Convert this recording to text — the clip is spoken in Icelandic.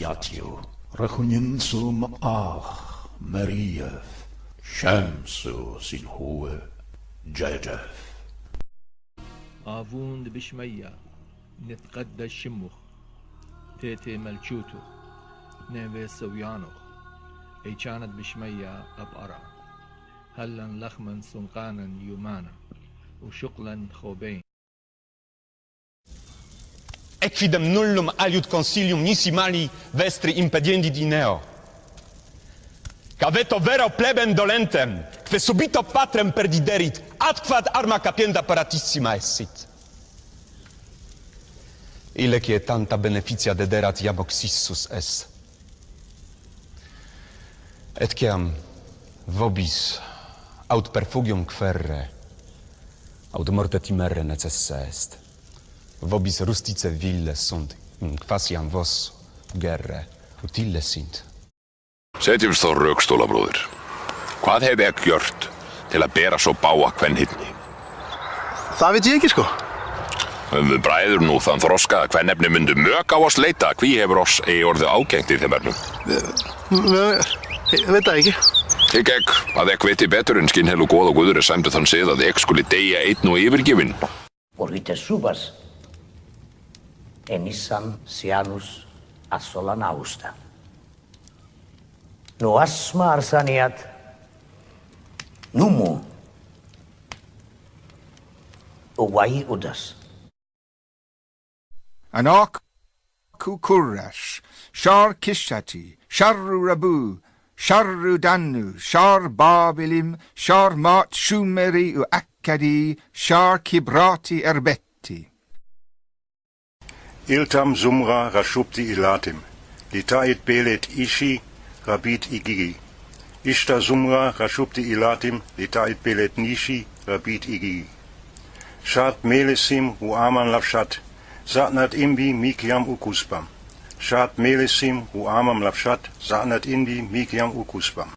siatio, rachuninsum Mariev, Shamsu sin hue, Jajaf. آفوند بشمية نتقدى الشمخ تيتي ملشوتو نيفي سويانوخ اي كانت بشمية أبقرا هلا لخما سنقانا يومانا وشقلا خوبين Equidem nullum aliud consilium nisi mali vestri impediendit ineo. Caveto vero plebem dolentem, que subito patrem perdiderit, adquad arma capienda paratissima essit. Ile tanta beneficia dederat iamoxissus es. Et ciam vobis aut perfugium querre, aut morte timere necessa est. Vobis rustice ville sunt, quasiam vos gerre utile sint. Setjumst þá rökstóla, bróðir. Hvað hef ég gjört til að bera svo bága kvenhyrni? Það veit ég ekki, sko. Við bræður nú þann þroska að kvennefni myndu mök á oss leita, hví hefur oss eigi orðið ágengt í þeim efnum? Ég veit það ekki. Hygg ekk að ekk viti betur en skinnhelu góð og guður sæmdu þann sið að ekk skuli deyja einn og yfirgefinn. Μπορείτε σούβας ενίσαν σιάνους ασόλαν άουστα. Νουάσμα αρσανιάτ νούμου ουάι ούντας. Anak kukurash, shar kishati, sharru rabu, sharru dannu, shar babilim, shar mat shumeri u akkadi, shar kibrati erbetti. Iltam Zumra Rashupti Ilatim, Litait Belet Ishi, Rabit Igigi. Ishta Zumra Rashupti Ilatim, Litait Belet Nishi, Rabit Igigi. Shat Melesim Uaman Lavshat, Zatnat Imbi Mikiam Ukuspam. Shat Melesim Uamam Lavshat, Zatnat Imbi Mikiam Ukuspam.